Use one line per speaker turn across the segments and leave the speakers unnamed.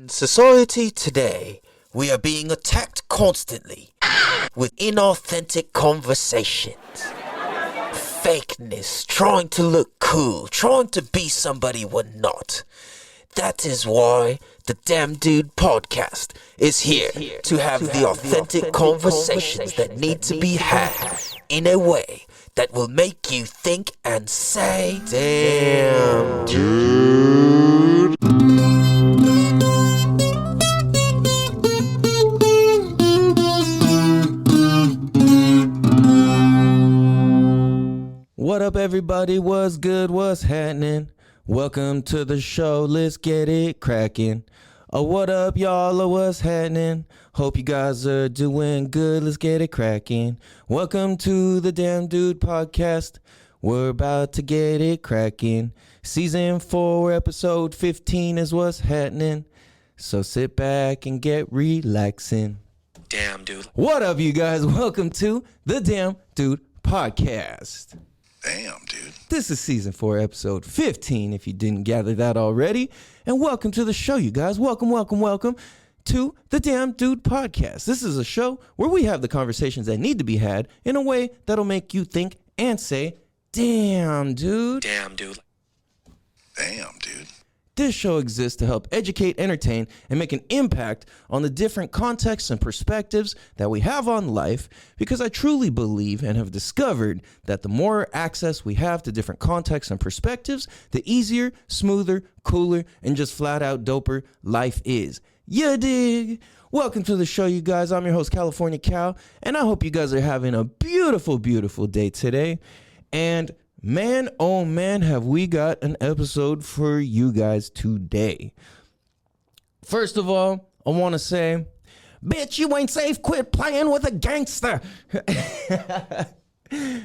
In society today, we are being attacked constantly with inauthentic conversations. Fakeness, trying to look cool, trying to be somebody we're not. That is why the Damn Dude podcast is here to have the authentic conversations that need to be had in a way that will make you think and say, Damn Dude.
What up, everybody? What's good? What's happening? Welcome to the show. Let's get it cracking. What up, y'all? What's happening? Hope you guys are doing good. Let's get it cracking. Welcome to the Damn Dude podcast. We're about to get it cracking. Season 4, episode 15 is what's happening. So sit back and get relaxing.
Damn Dude.
What up, you guys? Welcome to the Damn Dude podcast.
Damn, dude.
This is season 4, episode 15, if you didn't gather that already. And welcome to the show, you guys. Welcome to the Damn Dude podcast. This is a show where we have the conversations that need to be had in a way that'll make you think and say, damn, dude.
Damn Dude.
Damn, dude.
This show exists to help educate, entertain, and make an impact on the different contexts and perspectives that we have on life, because I truly believe and have discovered that the more access we have to different contexts and perspectives, the easier, smoother, cooler, and just flat out doper life is. You dig? Welcome to the show, you guys. I'm your host, California Cal, and I hope you guys are having a beautiful, beautiful day today. And man, oh man, have we got an episode for you guys today. First of all, I want to say, bitch, you ain't safe. Quit playing with a gangster.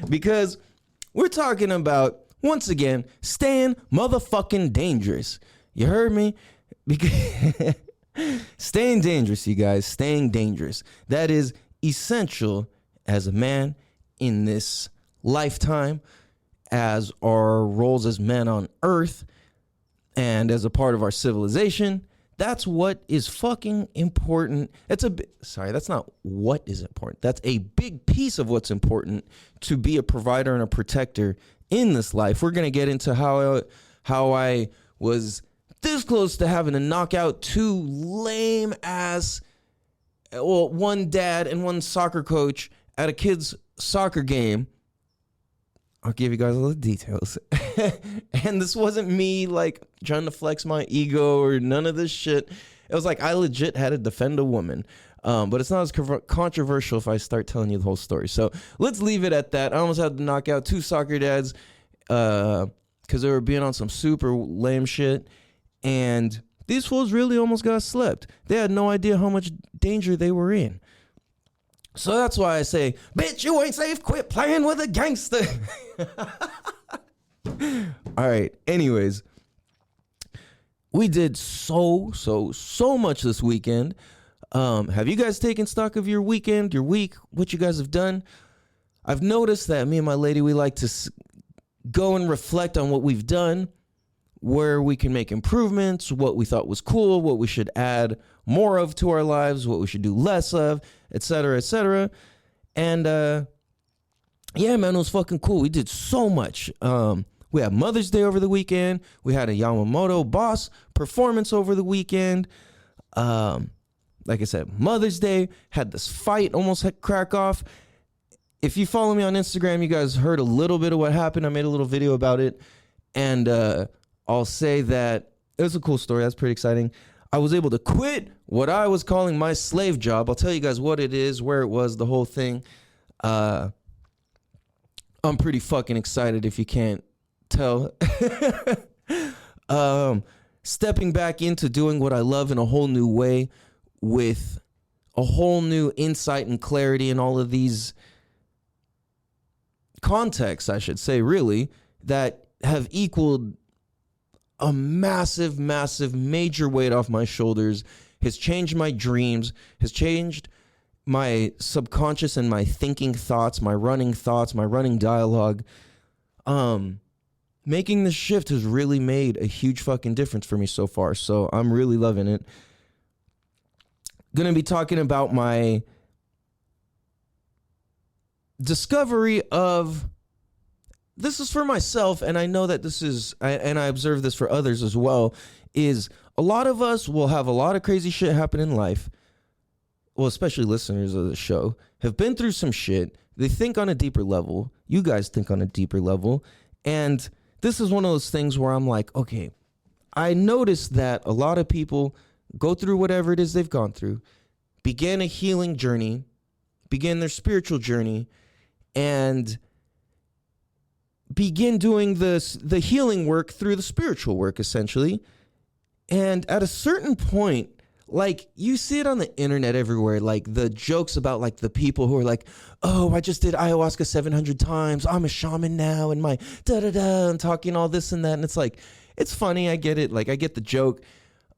Because we're talking about, once again, staying motherfucking dangerous. You heard me? Because staying dangerous, you guys, staying dangerous. That is essential as a man in this lifetime, as our roles as men on earth and as a part of our civilization. That's what is fucking important. That's not what is important. That's a big piece of what's important to be a provider and a protector in this life. We're going to get into how I was this close to having to knock out two lame ass, one dad and one soccer coach at a kid's soccer game. I'll give you guys all the details. And this wasn't me like trying to flex my ego or none of this shit. It was like I legit had to defend a woman. But it's not as controversial if I start telling you the whole story. So let's leave it at that. I almost had to knock out two soccer dads because they were being on some super lame shit. And these fools really almost got slept. They had no idea how much danger they were in. So that's why I say, bitch, you ain't safe. Quit playing with a gangster. All right. Anyways, we did so much this weekend. Have you guys taken stock of your weekend, your week, what you guys have done? I've noticed that me and my lady, we like to go and reflect on what we've done, where we can make improvements, what we thought was cool, what we should add more of to our lives, what we should do less of, etc., etc. And yeah, man, it was fucking cool. We did so much. We had Mother's Day over the weekend. We had a Yamamoto boss performance over the weekend. Like I said, Mother's Day, had this fight almost crack off. If you follow me on Instagram, you guys heard a little bit of what happened. I made a little video about it. And I'll say that it was a cool story. That's pretty exciting. I was able to quit what I was calling my slave job. I'll tell you guys what it is, where it was, the whole thing. I'm pretty fucking excited if you can't tell. Stepping back into doing what I love in a whole new way with a whole new insight and clarity in all of these contexts, I should say, really, that have equaled a massive, major weight off my shoulders, has changed my dreams, has changed my subconscious and my thinking thoughts, my running dialogue. Making this shift has really made a huge fucking difference for me so far. So I'm really loving it. going to be talking about my discovery of, this is for myself, and I know that this is, and I observe this for others as well, is a lot of us will have a lot of crazy shit happen in life. Well, especially listeners of the show have been through some shit. They think on a deeper level. You guys think on a deeper level. And this is one of those things where I'm like, okay, I noticed that a lot of people go through whatever it is they've gone through, begin a healing journey, begin their spiritual journey, and begin doing the healing work through the spiritual work, essentially. And at a certain point, like, you see it on the internet everywhere, like the jokes about like the people who are like, oh, I just did ayahuasca 700 times. I'm a shaman now, and my da-da-da, and talking all this and that. And it's like, it's funny. I get it. Like, I get the joke.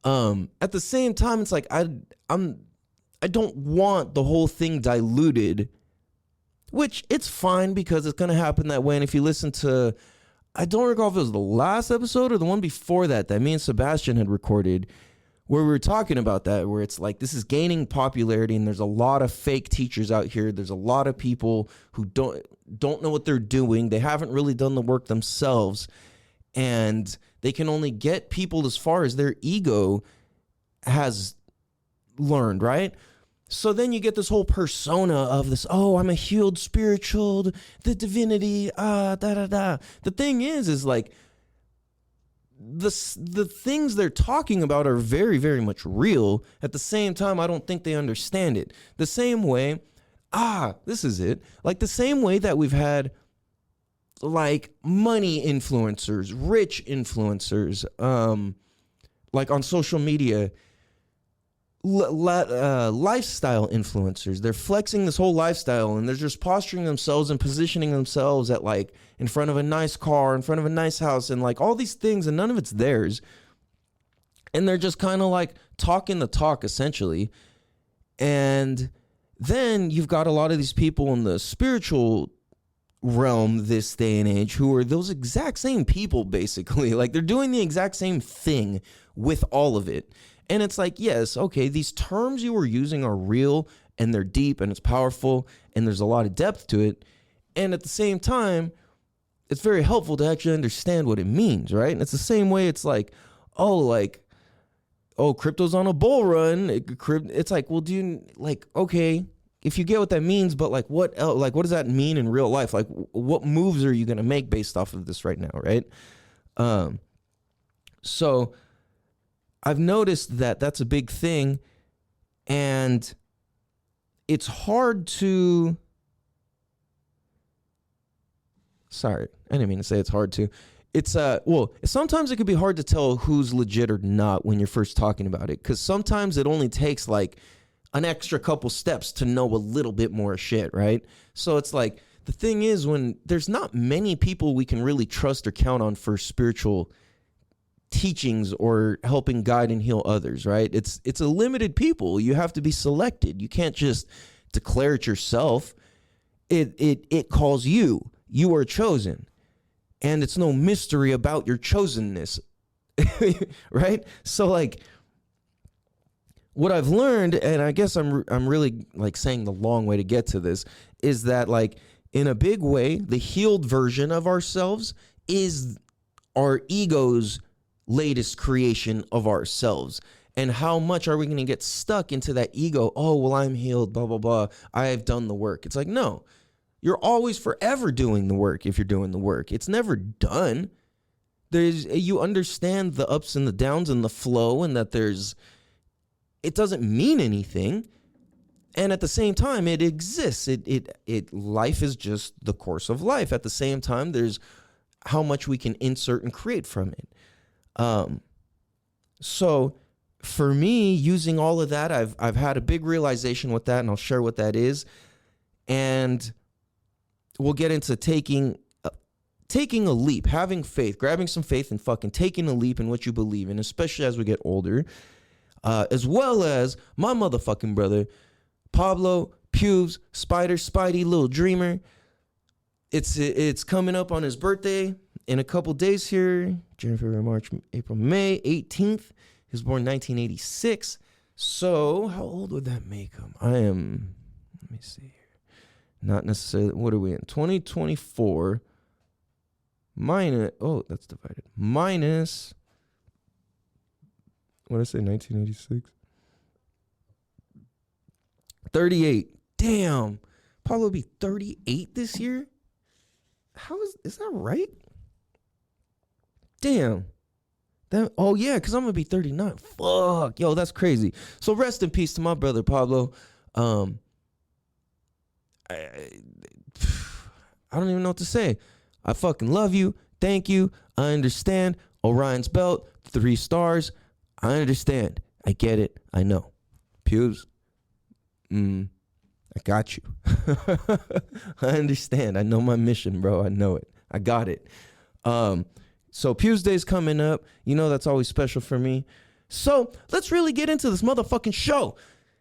At the same time, it's like, I don't want the whole thing diluted, which it's fine because it's going to happen that way. And if you listen to, I don't recall if it was the last episode or the one before that me and Sebastian had recorded, where we were talking about that, where it's like, this is gaining popularity and there's a lot of fake teachers out here. There's a lot of people who don't know what they're doing. They haven't really done the work themselves, and they can only get people as far as their ego has learned, right? So then you get this whole persona of this, oh, I'm a healed spiritual, the divinity, da-da-da. The thing is like, the things they're talking about are very, very much real. At the same time, I don't think they understand it. The same way, this is it. Like the same way that we've had like money influencers, rich influencers, like on social media, lifestyle influencers. They're flexing this whole lifestyle, and they're just posturing themselves and positioning themselves at like in front of a nice car, in front of a nice house, and like all these things, and none of it's theirs. And they're just kind of like talking the talk, essentially. And then you've got a lot of these people in the spiritual realm this day and age who are those exact same people, basically. Like, they're doing the exact same thing with all of it. And it's like, yes, okay, these terms you were using are real, and they're deep, and it's powerful, and there's a lot of depth to it. And at the same time, it's very helpful to actually understand what it means, right? And it's the same way it's like, crypto's on a bull run. It's like, well, okay, if you get what that means, but like, what else? Like, what does that mean in real life? Like, what moves are you going to make based off of this right now, right? So I've noticed that that's a big thing, and it's hard to, sorry, I didn't mean to say it's hard to. It's, sometimes it could be hard to tell who's legit or not when you're first talking about it, because sometimes it only takes like an extra couple steps to know a little bit more shit, right? So it's like, the thing is, when there's not many people we can really trust or count on for spiritual teachings or helping guide and heal others, right? It's a limited people. You have to be selected. You can't just declare it yourself. It calls you. You are chosen. And it's no mystery about your chosenness. Right? So like, what I've learned, and I guess I'm really like saying the long way to get to this, is that like, in a big way, the healed version of ourselves is our ego's latest creation of ourselves. And how much are we going to get stuck into that ego? Oh, well, I'm healed, blah, blah, blah. I have done the work. It's like, no, you're always forever doing the work. If you're doing the work, it's never done. You understand the ups and the downs and the flow, and that it doesn't mean anything. And at the same time, it exists. Life is just the course of life. At the same time, there's how much we can insert and create from it. So for me, using all of that, I've had a big realization with that, and I'll share what that is. And we'll get into taking a leap, having faith, grabbing some faith, and fucking taking a leap in what you believe in, especially as we get older, as well as my motherfucking brother, Pablo Pubes, Spidey, Little Dreamer. It's coming up on his birthday in a couple days here. January, February, March, April, May 18th. He was born 1986. So how old would that make him? Let me see here. Not necessarily, what are we in? 2024 minus, that's divided. Minus, what did I say, 1986? 38. Damn. Probably be 38 this year? Is that right? Damn. Yeah, because I'm going to be 39. Fuck. Yo, that's crazy. So rest in peace to my brother, Pablo. I don't even know what to say. I fucking love you. Thank you. I understand. Orion's belt, 3 stars. I understand. I get it. I know. Pews. I got you. I understand. I know my mission, bro. I know it. I got it. So Pews Day's coming up. You know that's always special for me. So let's really get into this motherfucking show.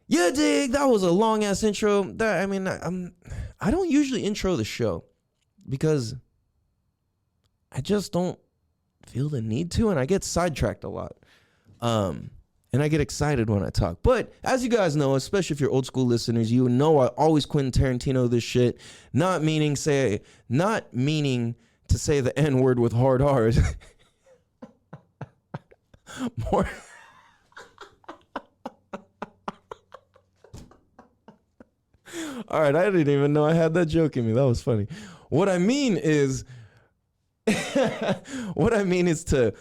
Yeah, dig. That was a long ass intro. I don't usually intro the show because I just don't feel the need to, and I get sidetracked a lot. And I get excited when I talk. But as you guys know, especially if you're old school listeners, you know I always Quentin Tarantino this shit, not meaning to say the N-word with hard R's. More. All right, I didn't even know I had that joke in me. That was funny. What I mean is to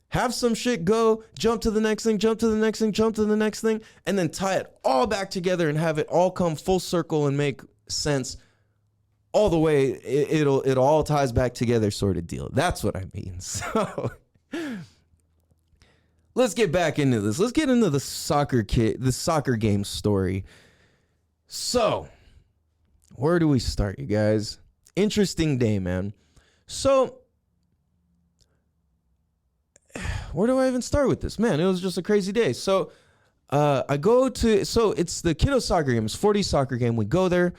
have some shit go, jump to the next thing, jump to the next thing, jump to the next thing, and then tie it all back together and have it all come full circle and make sense all the way. It all ties back together sort of deal. That's what I mean. So let's get back into this. Let's get into the soccer game story. So where do we start, you guys? Interesting day, man. So where do I even start with this? Man, it was just a crazy day. So it's the kiddo soccer game. It's 40 soccer game. We go there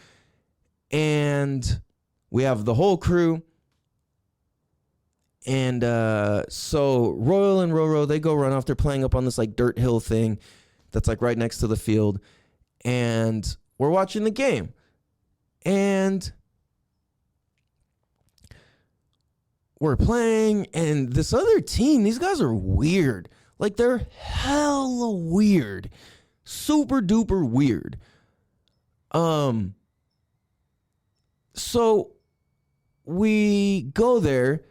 and we have the whole crew. And so Royal and Roro, they go run off. They're playing up on this like dirt hill thing that's like right next to the field. And we're watching the game. And we're playing, and this other team, these guys are weird. Like, they're hella weird. Super duper weird. So we go there,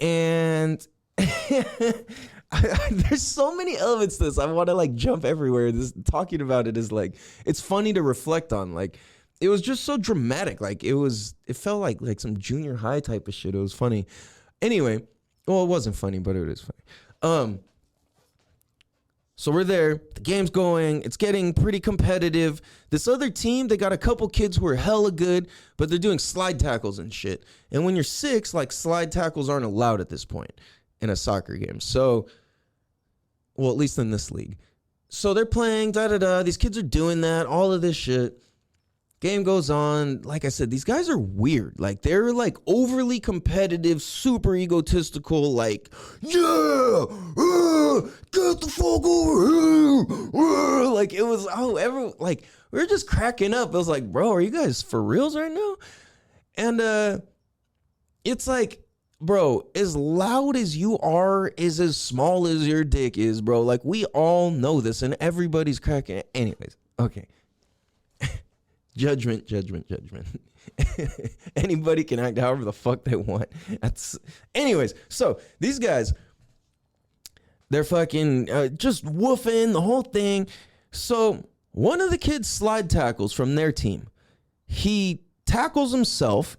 and there's so many elements to this. I want to like jump everywhere. This talking about it is like, it's funny to reflect on. Like, it was just so dramatic. Like, it felt like some junior high type of shit. It was funny. Anyway, well, it wasn't funny, but it is funny. So we're there. The game's going. It's getting pretty competitive. This other team, they got a couple kids who are hella good, but they're doing slide tackles and shit. And when you're 6, like, slide tackles aren't allowed at this point in a soccer game. So, well, at least in this league. So they're playing, These kids are doing that, all of this shit. Game goes on. Like I said, these guys are weird. Like, they're like overly competitive, super egotistical, like, yeah, get the fuck over here. Like, it was, like, we were just cracking up. It was like, bro, are you guys for reals right now? And it's like, bro, as loud as you are is as small as your dick is, bro. Like, we all know this, and everybody's cracking it. Anyways, okay. Judgment. Anybody can act however the fuck they want. Anyways, so these guys, they're fucking just woofing the whole thing. So one of the kids slide tackles from their team. He tackles himself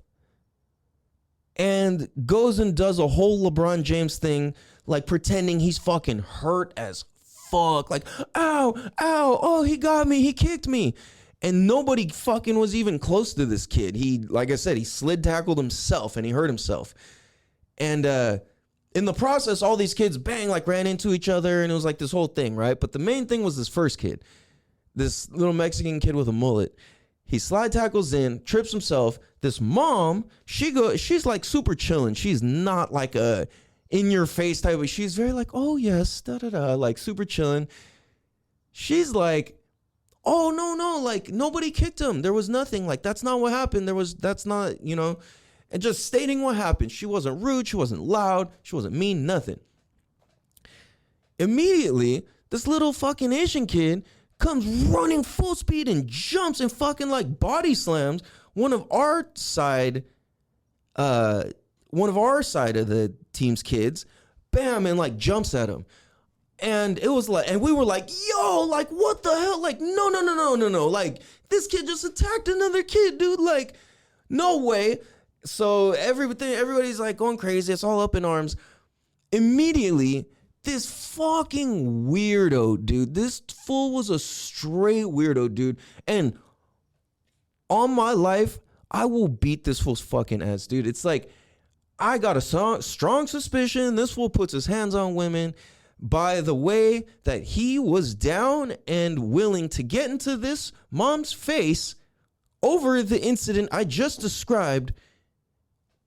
and goes and does a whole LeBron James thing, like pretending he's fucking hurt as fuck. Like, ow, oh, he got me, he kicked me. And nobody fucking was even close to this kid. He, like I said, he slid tackled himself and he hurt himself. And in the process, all these kids, bang, like ran into each other. And it was like this whole thing, right? But the main thing was this first kid, this little Mexican kid with a mullet. He slide tackles in, trips himself. This mom, she's like super chilling. She's not like a in your face type of, she's very like, oh yes, like super chilling. She's like, oh, no, like, nobody kicked him. There was nothing. Like, that's not what happened. That's not, and just stating what happened. She wasn't rude. She wasn't loud. She wasn't mean, nothing. Immediately, this little fucking Asian kid comes running full speed and jumps and fucking like body slams one of our side of the team's kids, bam, and like jumps at him. And it was like, and we were like, yo, like, what the hell? Like, no. Like, this kid just attacked another kid, dude. Like, no way. So everybody's like going crazy. It's all up in arms. Immediately, this fucking weirdo, dude. This fool was a straight weirdo, dude. And on my life, I will beat this fool's fucking ass, dude. It's like, I got a strong suspicion this fool puts his hands on women by the way that he was down and willing to get into this mom's face over the incident I just described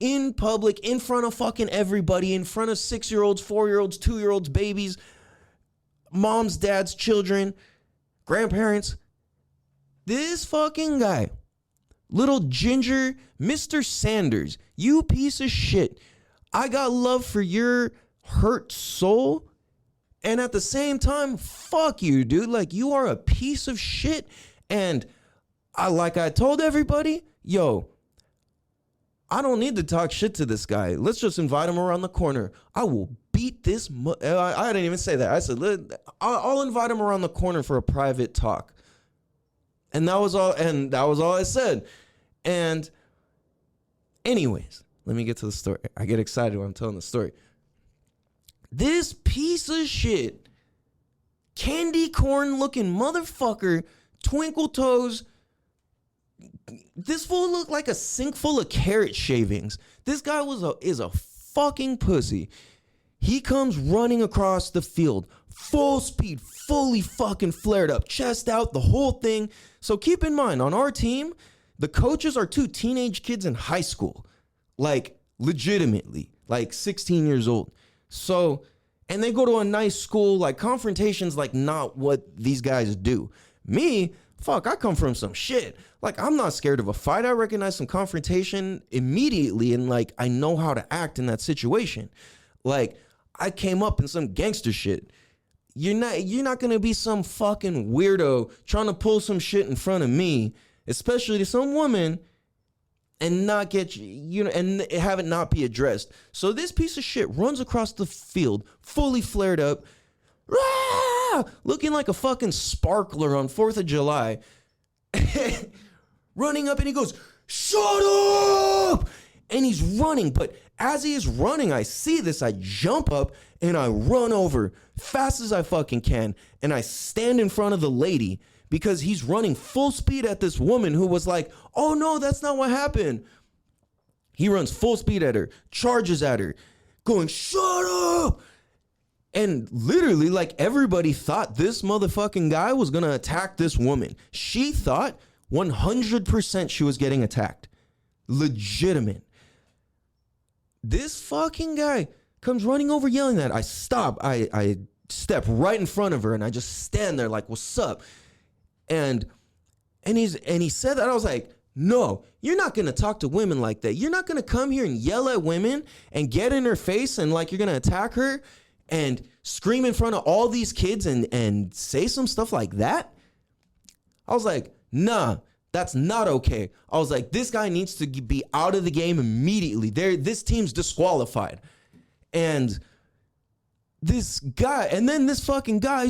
in public, in front of fucking everybody, in front of 6-year-olds, 4-year-olds, 2-year-olds, babies, moms, dads, children, grandparents. This fucking guy, little ginger Mr. Sanders, you piece of shit. I got love for your hurt soul. And at the same time, fuck you, dude. Like, you are a piece of shit. And I told everybody, yo, I don't need to talk shit to this guy. Let's just invite him around the corner. I will beat this. I didn't even say that. I said, I'll invite him around the corner for a private talk. And that was all I said. And anyways, let me get to the story. I get excited when I'm telling the story. This piece of shit, candy corn looking motherfucker, twinkle toes. This fool looked like a sink full of carrot shavings. This guy is a fucking pussy. He comes running across the field, full speed, fully fucking flared up, chest out, the whole thing. So keep in mind, on our team, the coaches are 2 teenage kids in high school, like legitimately, like 16 years old. So, and they go to a nice school, like confrontation's like not what these guys do. Me, fuck, I come from some shit. Like, I'm not scared of a fight. I recognize some confrontation immediately, and like, I know how to act in that situation. Like, I came up in some gangster shit. You're not gonna be some fucking weirdo trying to pull some shit in front of me, especially to some woman, and not get and have it not be addressed. So this piece of shit runs across the field, fully flared up, looking like a fucking sparkler on 4th of July, running up, and he goes, "Shut up!" And he's running, but as he is running, I see this, I jump up, and I run over fast as I fucking can, and I stand in front of the lady, because he's running full speed at this woman who was like, "Oh no, that's not what happened." He runs full speed at her, charges at her, going, "Shut up!" And literally, like, everybody thought this motherfucking guy was gonna attack this woman. She thought 100% she was getting attacked. Legitimate. This fucking guy comes running over yelling at her. I stop. I step right in front of her, and I just stand there like, "What's up?" And he said that. I was like, "No, you're not gonna talk to women like that. You're not gonna come here and yell at women and get in her face and like you're gonna attack her and scream in front of all these kids and say some stuff like that." I was like, "Nah, that's not okay." I was like, "This guy needs to be out of the game immediately. This team's disqualified." And this guy, and then this fucking guy,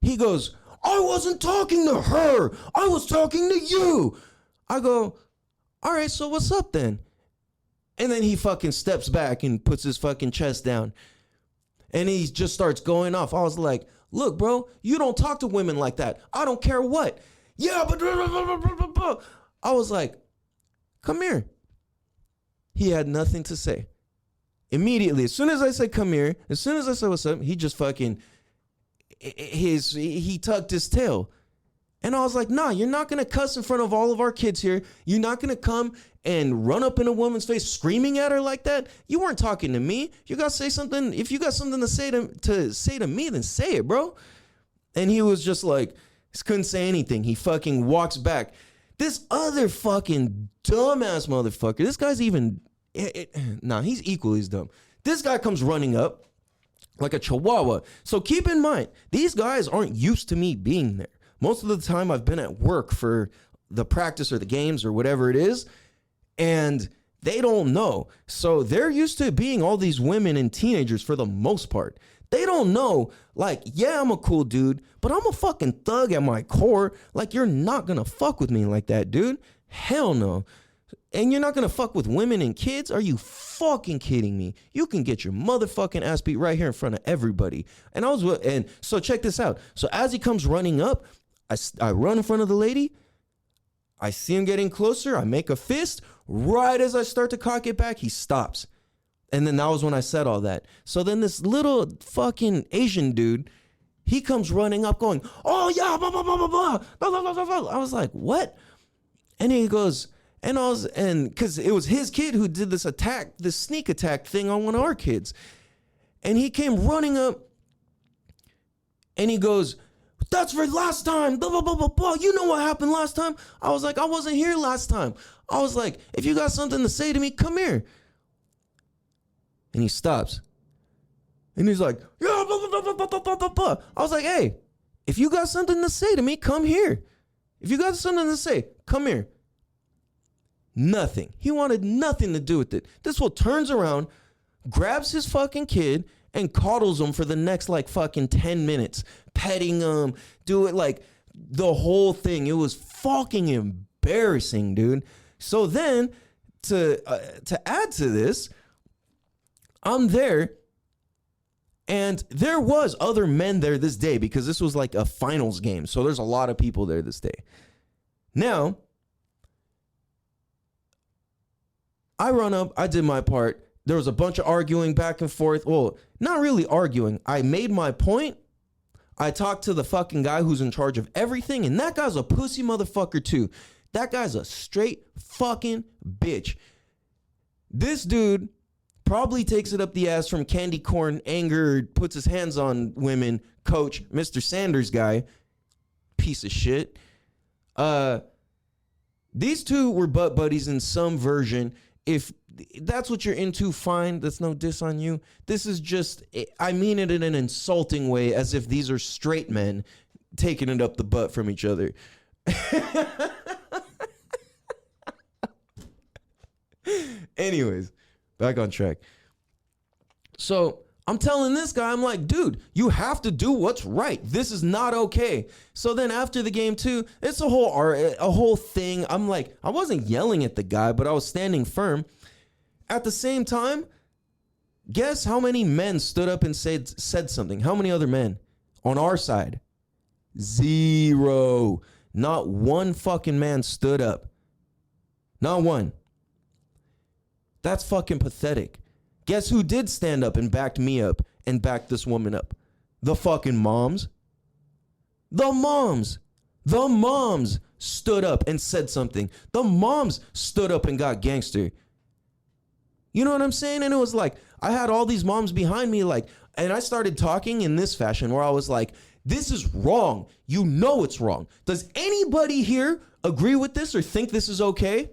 he goes, "I wasn't talking to her. I was talking to you." I go, "All right, so what's up then?" And then he fucking steps back and puts his fucking chest down. And he just starts going off. I was like, "Look, bro, you don't talk to women like that. I don't care what." "Yeah, but..." I was like, "Come here." He had nothing to say. Immediately, as soon as I said, "Come here," as soon as I said, "What's up?" he just fucking... he tucked his tail. And I was like, "Nah, you're not gonna cuss in front of all of our kids here. You're not gonna come and run up in a woman's face screaming at her like that. You weren't talking to me. You gotta say something. If you got something to say to me, then say it, bro." And he was just like, he couldn't say anything. He fucking walks back. This other fucking dumbass motherfucker, this guy's even, he's equally as dumb. This guy comes running up like a chihuahua. So keep in mind, these guys aren't used to me being there. Most of the time I've been at work for the practice or the games or whatever it is, and they don't know. So they're used to being all these women and teenagers for the most part. They don't know, like, yeah, I'm a cool dude, but I'm a fucking thug at my core. Like, you're not gonna fuck with me like that, dude. Hell no. And you're not gonna fuck with women and kids? Are you fucking kidding me? You can get your motherfucking ass beat right here in front of everybody. And so check this out. So as he comes running up, I run in front of the lady. I see him getting closer. I make a fist. Right as I start to cock it back, he stops. And then that was when I said all that. So then this little fucking Asian dude, he comes running up going, oh yeah, blah, blah, blah, blah, blah, blah, blah, blah, blah. I was like, what? And he goes, and because it was his kid who did this sneak attack thing on one of our kids. And he came running up and he goes, that's for last time, blah, blah, blah, blah, blah. You know what happened last time? I was like, I wasn't here last time. I was like, if you got something to say to me, come here. And he stops. And he's like, yeah, blah, blah, blah, blah, blah, blah, blah, blah. I was like, hey, if you got something to say to me, come here. If you got something to say, come here. Nothing. He wanted nothing to do with it. This fool turns around, grabs his fucking kid, and coddles him for the next like fucking 10 minutes. Petting him, do it like the whole thing. It was fucking embarrassing, dude. So then, to add to this, I'm there, and there was other men there this day because this was like a finals game. So there's a lot of people there this day. Now, I run up, I did my part. There was a bunch of arguing back and forth. Well, not really arguing. I made my point. I talked to the fucking guy who's in charge of everything, and that guy's a pussy motherfucker too. That guy's a straight fucking bitch. This dude probably takes it up the ass from candy corn anger, puts his hands on women, coach, Mr. Sanders guy, piece of shit. These two were butt buddies in some version. If that's what you're into, fine. That's no diss on you. This is just, I mean it in an insulting way, as if these are straight men taking it up the butt from each other. Anyways, back on track. So I'm telling this guy, I'm like, dude, you have to do what's right. This is not okay. So then after the game too, it's a whole thing. I'm like, I wasn't yelling at the guy, but I was standing firm. At the same time, guess how many men stood up and said something? How many other men on our side? Zero. Not one fucking man stood up. Not one. That's fucking pathetic. Guess who did stand up and backed me up and backed this woman up? The fucking moms. The moms. The moms stood up and said something. The moms stood up and got gangster. You know what I'm saying? And it was like, I had all these moms behind me, like, and I started talking in this fashion where I was like, this is wrong. You know it's wrong. Does anybody here agree with this or think this is okay?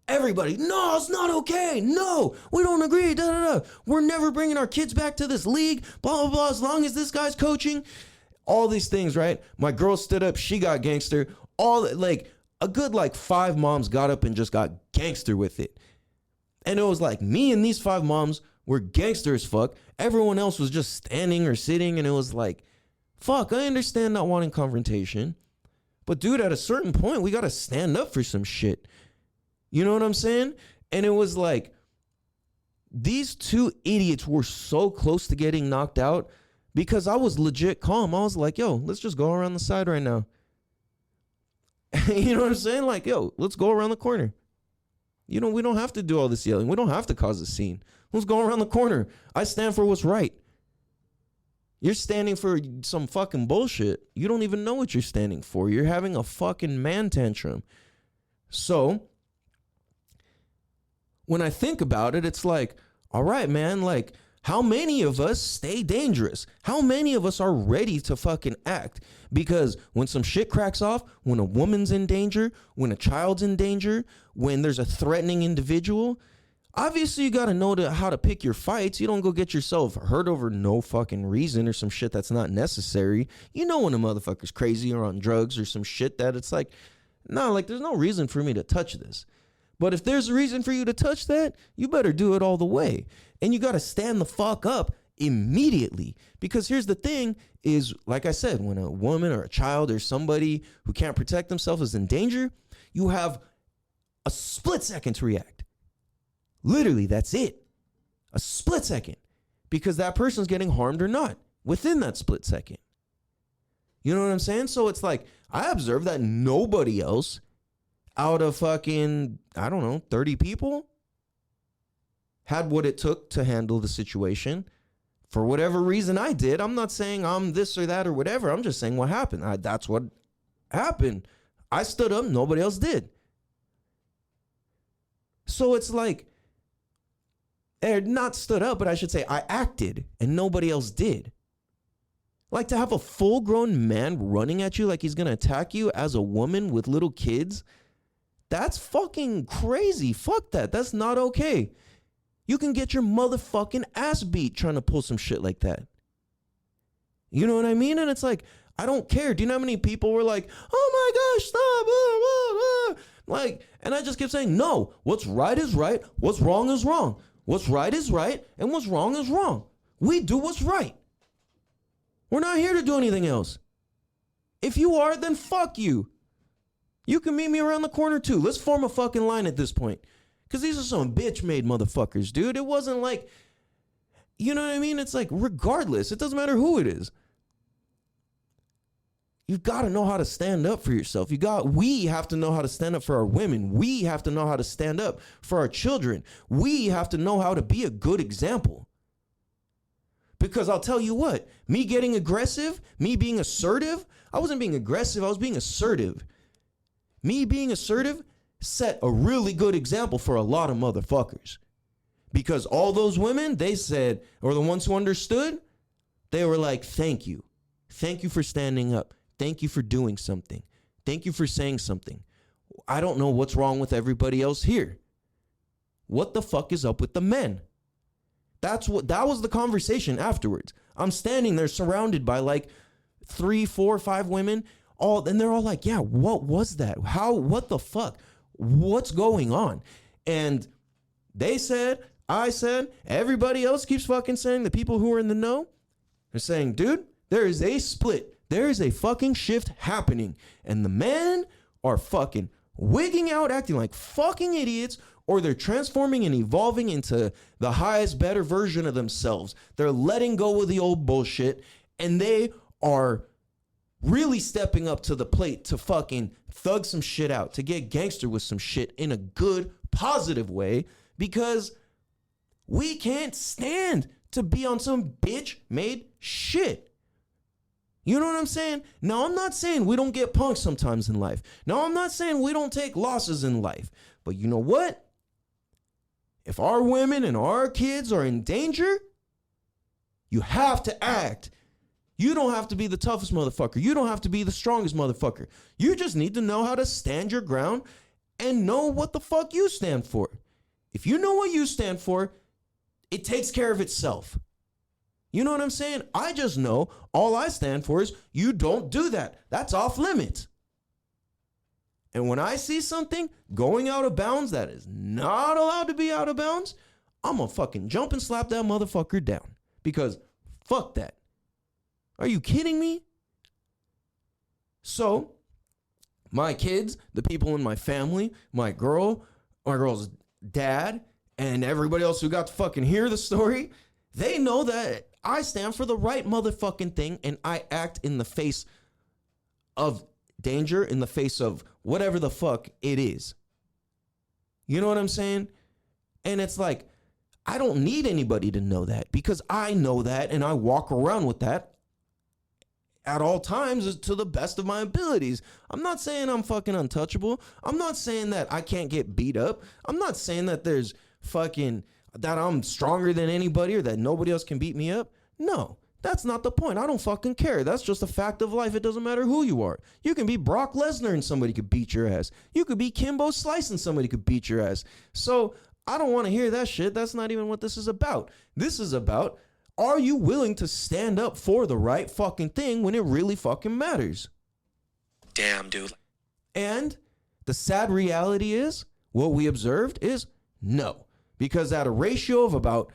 Everybody, no, it's not okay. No, we don't agree. Da, da, da. We're never bringing our kids back to this league. Blah, blah, blah. As long as this guy's coaching. All these things, right? My girl stood up. She got gangster. Like a good 5 moms got up and just got gangster with it. And it was like me and these 5 moms were gangster as fuck. Everyone else was just standing or sitting. And it was like, fuck, I understand not wanting confrontation. But dude, at a certain point, we got to stand up for some shit. You know what I'm saying? And it was like, these 2 idiots were so close to getting knocked out because I was legit calm. I was like, yo, let's just go around the side right now. You know what I'm saying? Like, yo, let's go around the corner. You know, we don't have to do all this yelling. We don't have to cause a scene. Let's go around the corner. I stand for what's right. You're standing for some fucking bullshit. You don't even know what you're standing for. You're having a fucking man tantrum. So when I think about it, it's like, all right, man, like, How many of us stay dangerous? How many of us are ready to fucking act? Because when some shit cracks off, when a woman's in danger, when a child's in danger, when there's a threatening individual, obviously you got to know how to pick your fights. You don't go get yourself hurt over no fucking reason or some shit that's not necessary. You know when a motherfucker's crazy or on drugs or some shit that it's like, no, like there's no reason for me to touch this. But if there's a reason for you to touch that, you better do it all the way. And you got to stand the fuck up immediately. Because here's the thing is, like I said, when a woman or a child or somebody who can't protect themselves is in danger, you have a split second to react. Literally, that's it. A split second. Because that person's getting harmed or not within that split second. You know what I'm saying? So it's like, I observed that nobody else out of fucking, I don't know, 30 people had what it took to handle the situation. For whatever reason I did. I'm not saying I'm this or that or whatever. I'm just saying what happened. That's what happened. I stood up. Nobody else did. So it's like, not stood up, but I should say I acted and nobody else did. Like to have a full-grown man running at you like he's going to attack you as a woman with little kids, that's fucking crazy. Fuck that. That's not okay. You can get your motherfucking ass beat trying to pull some shit like that. You know what I mean? And it's like, I don't care. Do you know how many people were like, oh my gosh, stop. Like, and I just kept saying, no, what's right is right. What's wrong is wrong. What's right is right. And what's wrong is wrong. We do what's right. We're not here to do anything else. If you are, then fuck you. You can meet me around the corner too. Let's form a fucking line at this point. Because these are some bitch-made motherfuckers, dude. It wasn't like, you know what I mean? It's like, regardless, it doesn't matter who it is. You've got to know how to stand up for yourself. We have to know how to stand up for our women. We have to know how to stand up for our children. We have to know how to be a good example. Because I'll tell you what, me getting aggressive, me being assertive, I wasn't being aggressive, I was being assertive. Me being assertive set a really good example for a lot of motherfuckers. Because all those women, they said, or the ones who understood, they were like, thank you. Thank you for standing up. Thank you for doing something. Thank you for saying something. I don't know what's wrong with everybody else here. What the fuck is up with the men? That was the conversation afterwards. I'm standing there surrounded by like 3, 4, 5 women, and they're all like, yeah, what was that? What the fuck? What's going on? And they said, I said, everybody else keeps fucking saying, the people who are in the know, they're saying, dude, there is a split. There is a fucking shift happening. And the men are fucking wigging out, acting like fucking idiots, or they're transforming and evolving into the highest, better version of themselves. They're letting go of the old bullshit, and they are really stepping up to the plate to fucking thug some shit out, to get gangster with some shit in a good, positive way, because we can't stand to be on some bitch-made shit. You know what I'm saying? Now, I'm not saying we don't get punked sometimes in life. No, I'm not saying we don't take losses in life. But you know what? If our women and our kids are in danger, you have to act. You don't have to be the toughest motherfucker. You don't have to be the strongest motherfucker. You just need to know how to stand your ground and know what the fuck you stand for. If you know what you stand for, it takes care of itself. You know what I'm saying? I just know all I stand for is you don't do that. That's off limits. And when I see something going out of bounds that is not allowed to be out of bounds, I'm gonna fucking jump and slap that motherfucker down. Because fuck that. Are you kidding me? So, my kids, the people in my family, my girl's dad, and everybody else who got to fucking hear the story, they know that I stand for the right motherfucking thing, and I act in the face of danger, in the face of whatever the fuck it is. You know what I'm saying? And it's like, I don't need anybody to know that, because I know that, and I walk around with that at all times to the best of my abilities. I'm not saying I'm fucking untouchable. I'm not saying that I can't get beat up. I'm not saying that there's fucking that I'm stronger than anybody or that nobody else can beat me up. No, that's not the point. I don't fucking care. That's just a fact of life. It doesn't matter who you are. You can be Brock Lesnar and somebody could beat your ass. You could be Kimbo Slice and somebody could beat your ass. So I don't want to hear that shit. That's not even what this is about. This is about, are you willing to stand up for the right fucking thing when it really fucking matters?
Damn, dude.
And the sad reality is, what we observed is no. Because at a ratio of about,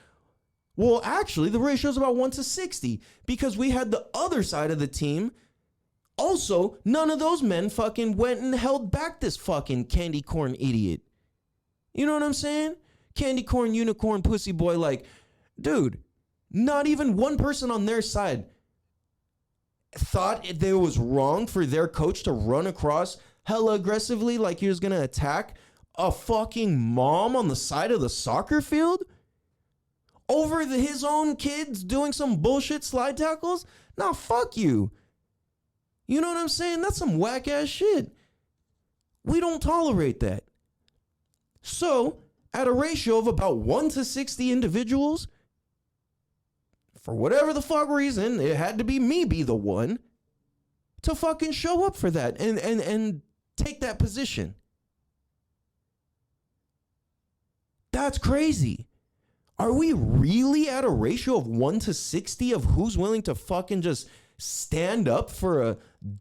well, actually, the ratio is about 1 to 60. Because we had the other side of the team. Also, none of those men fucking went and held back this fucking candy corn idiot. You know what I'm saying? Candy corn, unicorn, pussy boy. Like, dude, not even one person on their side thought it was wrong for their coach to run across hella aggressively like he was going to attack a fucking mom on the side of the soccer field over his own kids doing some bullshit slide tackles. Nah, fuck you. You know what I'm saying? That's some whack ass shit. We don't tolerate that. So, at a ratio of about 1 to 60 individuals, for whatever the fuck reason, it had to be me be the one to fucking show up for that and take that position. That's crazy. Are we really at a ratio of 1 to 60 of who's willing to fucking just stand up for a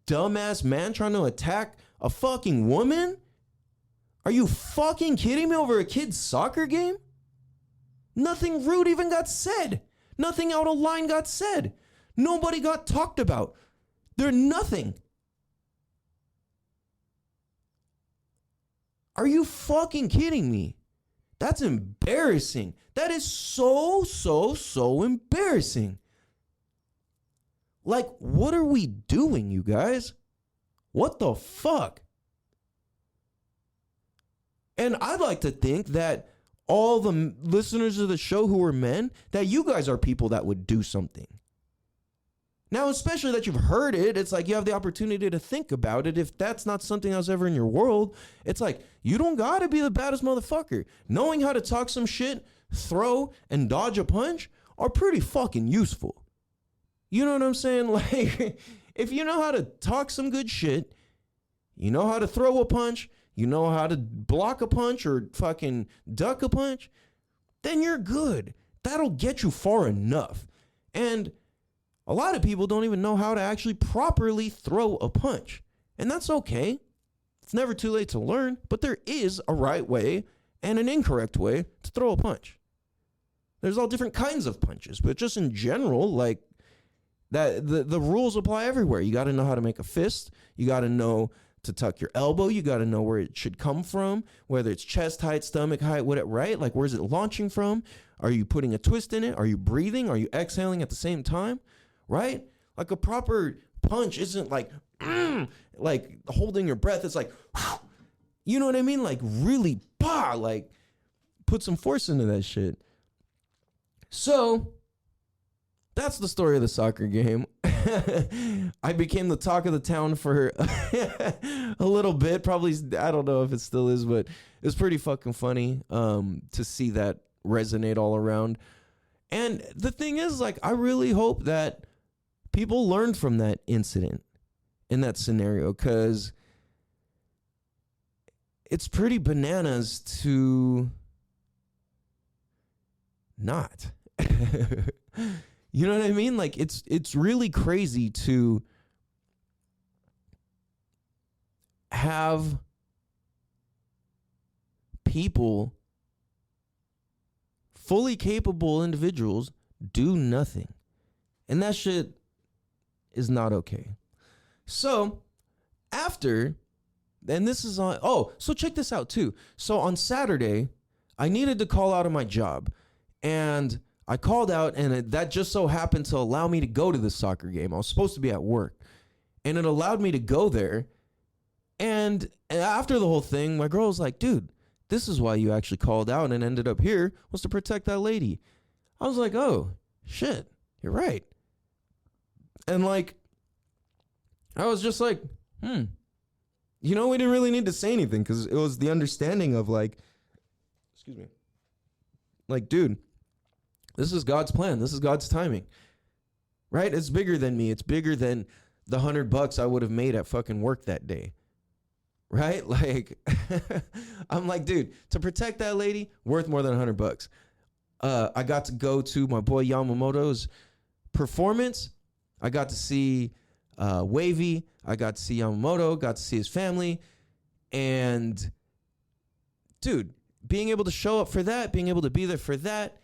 dumbass man trying to attack a fucking woman? Are you fucking kidding me? Over a kid's soccer game? Nothing rude even got said. Nothing out of line got said. Nobody got talked about. They're nothing. Are you fucking kidding me? That's embarrassing. That is so embarrassing. Like, what are we doing, you guys? What the fuck? And I'd like to think that all the listeners of the show who are men, that you guys are people that would do something. Now, especially that you've heard it, it's like you have the opportunity to think about it. If that's not something else ever in your world, it's like, you don't gotta be the baddest motherfucker. Knowing how to talk some shit, throw, and dodge a punch are pretty fucking useful. You know what I'm saying? Like, if you know how to talk some good shit, you know how to throw a punch, you know how to block a punch or fucking duck a punch, then you're good. That'll get you far enough. And a lot of people don't even know how to actually properly throw a punch. And that's okay. It's never too late to learn, but there is a right way and an incorrect way to throw a punch. There's all different kinds of punches, but just in general, like that, the rules apply everywhere. You got to know how to make a fist. You got to know to tuck your elbow. You got to know where it should come from, whether it's chest height, stomach height, whatever, right? Like, where's it launching from? Are you putting a twist in it? Are you breathing? Are you exhaling at the same time? Right? Like a proper punch isn't like holding your breath. It's like, you know what I mean? Like really, like put some force into that shit. So that's the story of the soccer game. I became the talk of the town for a little bit. Probably, I don't know if it still is, but it was pretty fucking funny to see that resonate all around. And the thing is, like, I really hope that people learned from that incident in that scenario, because it's pretty bananas to not. You know what I mean? Like, it's really crazy to have people, fully capable individuals, do nothing. And that shit is not okay. So after, and this is on, so check this out too. So on Saturday, I needed to call out of my job, and I called out, and that just so happened to allow me to go to the soccer game. I was supposed to be at work, and it allowed me to go there. And after the whole thing, my girl was like, dude, this is why you actually called out and ended up here, was to protect that lady. I was like, oh, shit, you're right. And like, I was just like, you know, we didn't really need to say anything, because it was the understanding of like, excuse me, Like, dude, this is God's plan. This is God's timing. Right? It's bigger than me. It's bigger than the $100 I would have made at fucking work that day. Right? Like, I'm like, dude, to protect that lady, worth more than $100. I got to go to my boy Yamamoto's performance. I got to see Wavy. I got to see Yamamoto. Got to see his family. And, dude, being able to show up for that, being able to be there for that,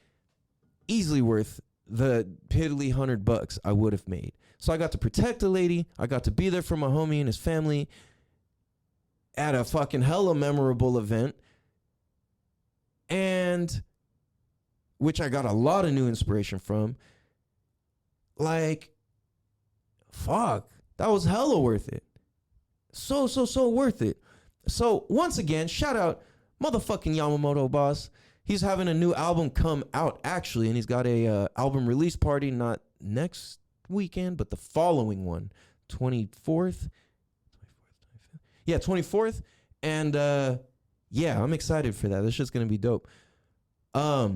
easily worth the piddly $100 I would have made. So I got to protect the lady. I got to be there for my homie and his family at a fucking hella memorable event, and which I got a lot of new inspiration from. Like, fuck, that was hella worth it. So worth it. So once again, shout out motherfucking Yamamoto, boss. He's having a new album come out, actually, and he's got a album release party, not next weekend, but the following one, 24th. Yeah, 24th. And yeah, I'm excited for that. This shit's gonna be dope. Yeah,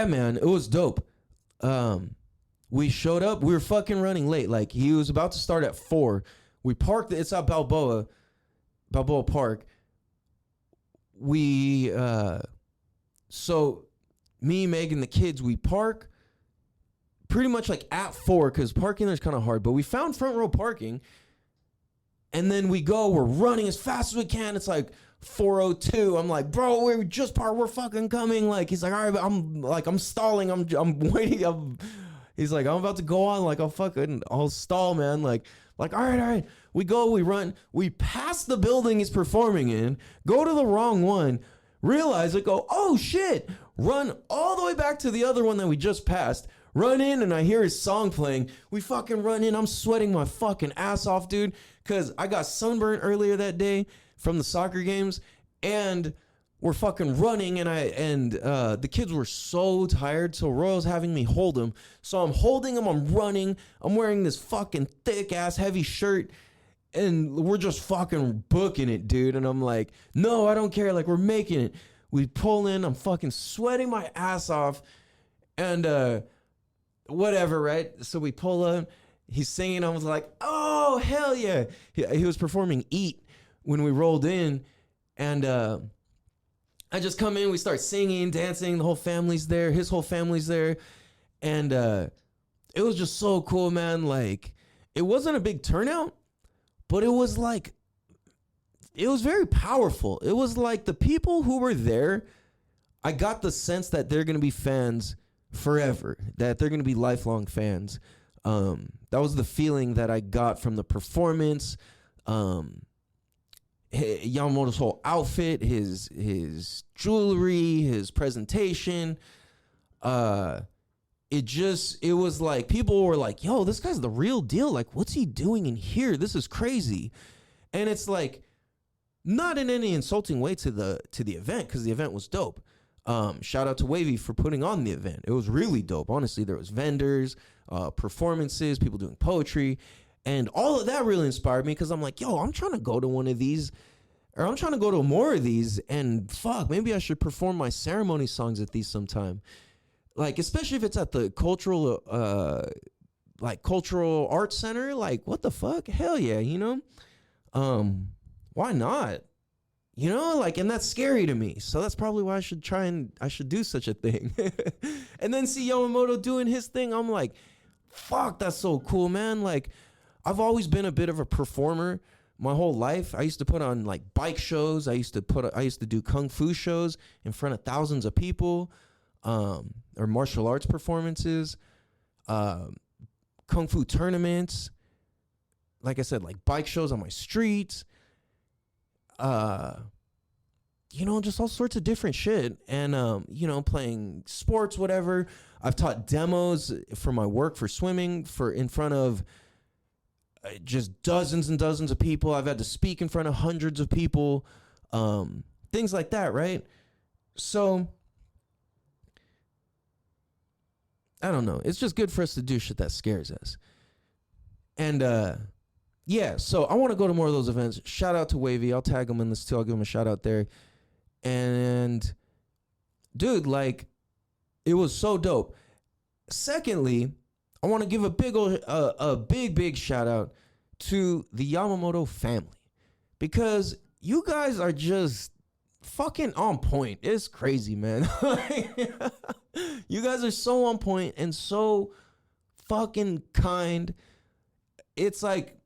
man, it was dope. We showed up, we were fucking running late. Like, he was about to start at 4. We parked, it's at Balboa Park. We so me, Megan, the kids, we park pretty much like at 4, because parking there's kind of hard, but we found front row parking. And then we're running as fast as we can. It's like 4:02. I'm like, bro, we just parked. We're fucking coming. Like, he's like, all right, I'm stalling. I'm waiting. He's like, I'm about to go on. Like, I'll stall, man. Like, all right. We go, we run. We pass the building he's performing in, go to the wrong one, realize it, go, oh shit. Run all the way back to the other one that we just passed. Run in, and I hear his song playing. We fucking run in. I'm sweating my fucking ass off, dude, because I got sunburned earlier that day from the soccer games, and we're fucking running, and the kids were so tired, so Royal's having me hold him. So I'm holding him, I'm running, I'm wearing this fucking thick-ass heavy shirt, and we're just fucking booking it, dude. And I'm like, no, I don't care. Like, we're making it. We pull in, I'm fucking sweating my ass off, and whatever, right? So we pull up, he's singing, I was like, oh, hell yeah. He was performing Eat when we rolled in, and I just come in, we start singing, dancing, the whole family's there, his whole family's there, and it was just so cool, man. Like, it wasn't a big turnout, but it was very powerful. It was like the people who were there, I got the sense that they're going to be fans forever, that they're going to be lifelong fans. That was the feeling that I got from the performance. Yamamoto's whole outfit, his jewelry, his presentation. It was like, people were like, yo, this guy's the real deal. Like, what's he doing in here? This is crazy. And it's like, not in any insulting way to the event, because the event was dope. Shout out to Wavy for putting on the event. It was really dope. Honestly, there was vendors, performances, people doing poetry, and all of that really inspired me, because I'm like, yo, I'm trying to go to one of these, or I'm trying to go to more of these, and fuck, maybe I should perform my ceremony songs at these sometime. Like, especially if it's at the cultural arts center. Like, what the fuck? Hell yeah, you know? Why not? You know, like, and that's scary to me. So that's probably why I should do such a thing. And then see Yamamoto doing his thing. I'm like, fuck, that's so cool, man. Like, I've always been a bit of a performer my whole life. I used to put on like bike shows. I used to do kung fu shows in front of thousands of people, or martial arts performances, kung fu tournaments. Like I said, like bike shows on my street. You know, just all sorts of different shit. And, you know, playing sports, whatever. I've taught demos for my work for swimming in front of just dozens and dozens of people. I've had to speak in front of hundreds of people. Things like that, right? So, I don't know. It's just good for us to do shit that scares us. And, yeah, so I want to go to more of those events. Shout out to Wavy. I'll tag him in this too. I'll give him a shout out there. And dude, like, it was so dope. Secondly, I want to give a big shout out to the Yamamoto family, because you guys are just fucking on point. It's crazy, man. You guys are so on point and so fucking kind. It's like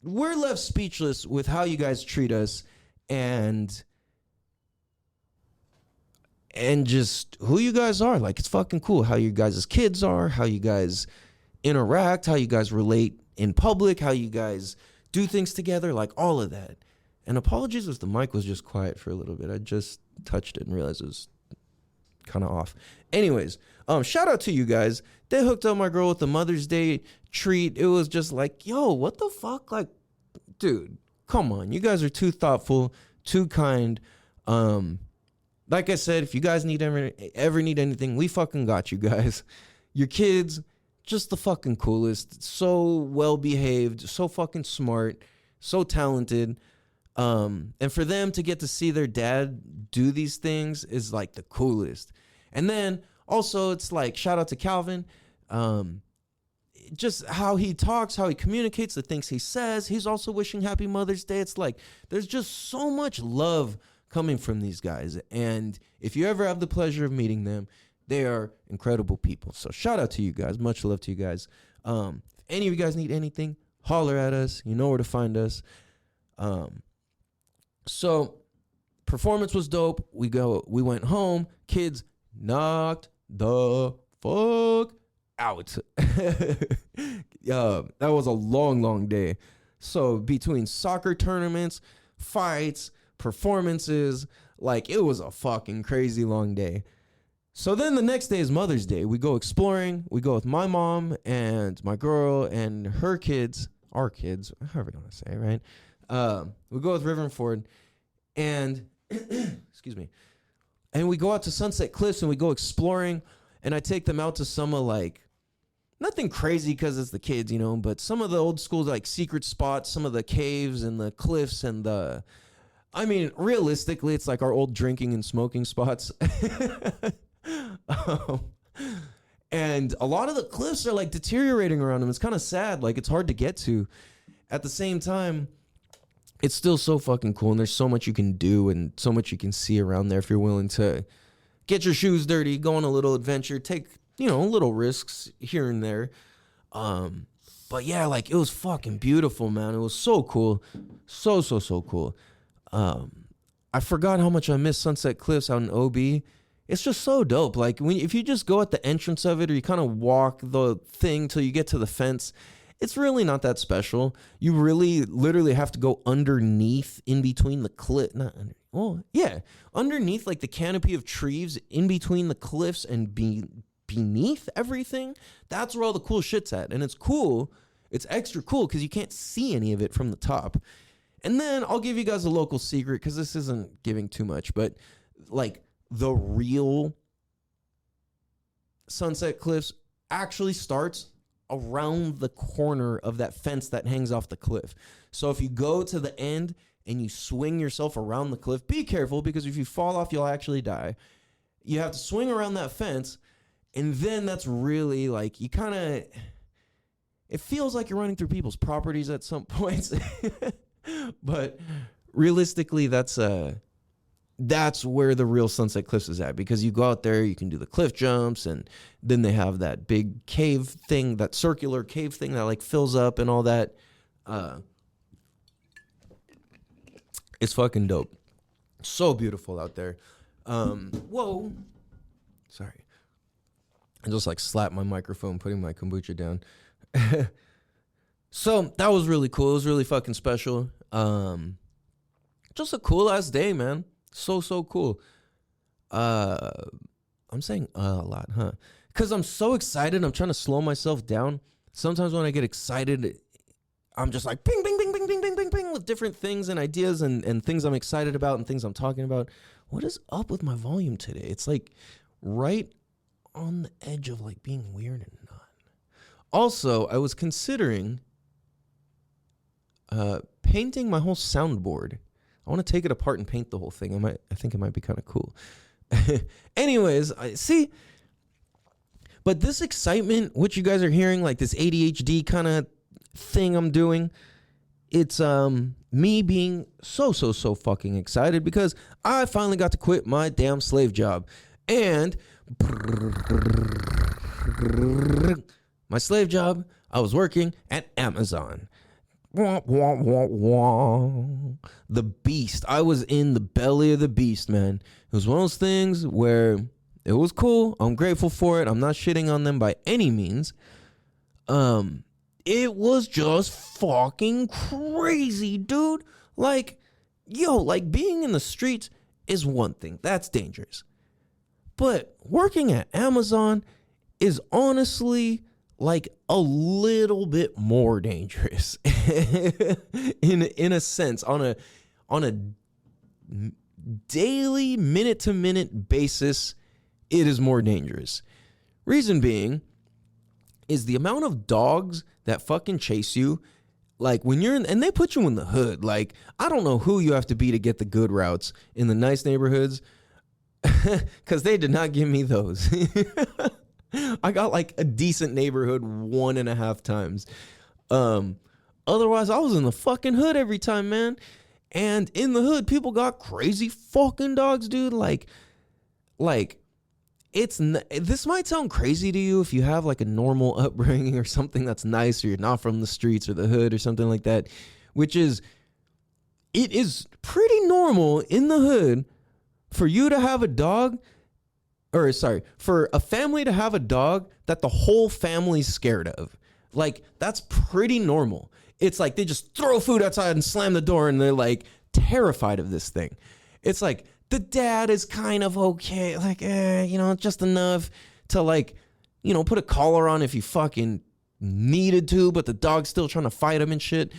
we're left speechless with how you guys treat us and just who you guys are. Like, it's fucking cool how you guys as kids are, how you guys interact, how you guys relate in public, how you guys do things together, like all of that. And apologies if the mic was just quiet for a little bit. I just touched it and realized it was kind of off. Anyways, shout out to you guys. They hooked up my girl with the Mother's Day treat. It was just like, yo, what the fuck? Like, dude, come on. You guys are too thoughtful, too kind. Like I said, if you guys ever need anything, we fucking got you guys. Your kids, just the fucking coolest. So well behaved, so fucking smart, so talented. And for them to get to see their dad do these things is like the coolest. And then also it's like, shout out to Calvin. Just how he talks, how he communicates, the things he says. He's also wishing Happy Mother's Day. It's like, there's just so much love coming from these guys. And if you ever have the pleasure of meeting them, they are incredible people. So shout out to you guys. Much love to you guys. If any of you guys need anything, holler at us. You know where to find us. So performance was dope. We went home. Kids knocked the fuck out. That was a long day. So between soccer tournaments, fights, performances, like, it was a fucking crazy long day. So then the next day is Mother's Day. We go exploring. We go with my mom and my girl and her kids, our kids, however you want to say, right? We go with River and Ford, and excuse me, and we go out to Sunset Cliffs and we go exploring, and I take them out to some of, like, nothing crazy because it's the kids, you know, but some of the old school, like, secret spots, some of the caves and the cliffs and I mean, realistically, it's like our old drinking and smoking spots. And a lot of the cliffs are like deteriorating around them. It's kind of sad. Like, it's hard to get to. At the same time, it's still so fucking cool. And there's so much you can do and so much you can see around there if you're willing to get your shoes dirty, go on a little adventure, take, you know, little risks here and there. But yeah, like, it was fucking beautiful, man. It was so cool. So cool. I forgot how much I miss Sunset Cliffs out in OB. It's just so dope. Like, if you just go at the entrance of it, or you kind of walk the thing till you get to the fence, it's really not that special. You really literally have to go underneath, in between the cliff. Underneath, like, the canopy of trees in between the cliffs and beneath everything. That's where all the cool shit's at. And it's cool. It's extra cool because you can't see any of it from the top. And then I'll give you guys a local secret, because this isn't giving too much, but, like, the real Sunset Cliffs actually starts around the corner of that fence that hangs off the cliff. So if you go to the end and you swing yourself around the cliff, be careful, because if you fall off, you'll actually die. You have to swing around that fence, and then that's really, like, you kind of, it feels like you're running through people's properties at some points. But realistically, that's where the real Sunset Cliffs is at, because you go out there, you can do the cliff jumps, and then they have that big cave thing, that circular cave thing that, like, fills up and all that. It's fucking dope. So beautiful out there. Whoa. Sorry. I just, like, slapped my microphone, putting my kombucha down. So that was really cool. It was really fucking special. Just a cool ass day, man. So cool. I'm saying a lot, huh? Because I'm so excited. I'm trying to slow myself down. Sometimes when I get excited, I'm just like ping, ping, ping, ping, ping, ping, ping, ping, with different things and ideas and things I'm excited about and things I'm talking about. What is up with my volume today? It's like right on the edge of, like, being weird and not. Also, I was considering painting my whole soundboard. I want to take it apart and paint the whole thing. I think it might be kind of cool. Anyways, I see. But this excitement, what you guys are hearing, like this ADHD kind of thing I'm doing, it's me being so fucking excited because I finally got to quit my damn slave job. And my slave job, I was working at Amazon. The beast. I was in the belly of the beast, man. It was one of those things where it was cool. I'm grateful for it. I'm not shitting on them by any means. It was just fucking crazy, dude. Like, like being in the streets is one thing. That's dangerous. But working at Amazon is honestly like a little bit more dangerous in a sense, on a daily minute to minute basis. It is more dangerous. Reason being is the amount of dogs that fucking chase you. Like when you're in, and they put you in the hood. Like, I don't know who you have to be to get the good routes in the nice neighborhoods, because they did not give me those. I got like a decent neighborhood 1.5 times. Otherwise, I was in the fucking hood every time, man. And in the hood, people got crazy fucking dogs, dude. Like this might sound crazy to you if you have like a normal upbringing or something that's nice, or you're not from the streets or the hood or something like that, it is pretty normal in the hood for you to have a dog, for a family to have a dog that the whole family's scared of. Like, that's pretty normal. It's like they just throw food outside and slam the door and they're like terrified of this thing. It's like the dad is kind of okay, like, just enough to like, put a collar on if you fucking needed to, but the dog's still trying to fight him and shit.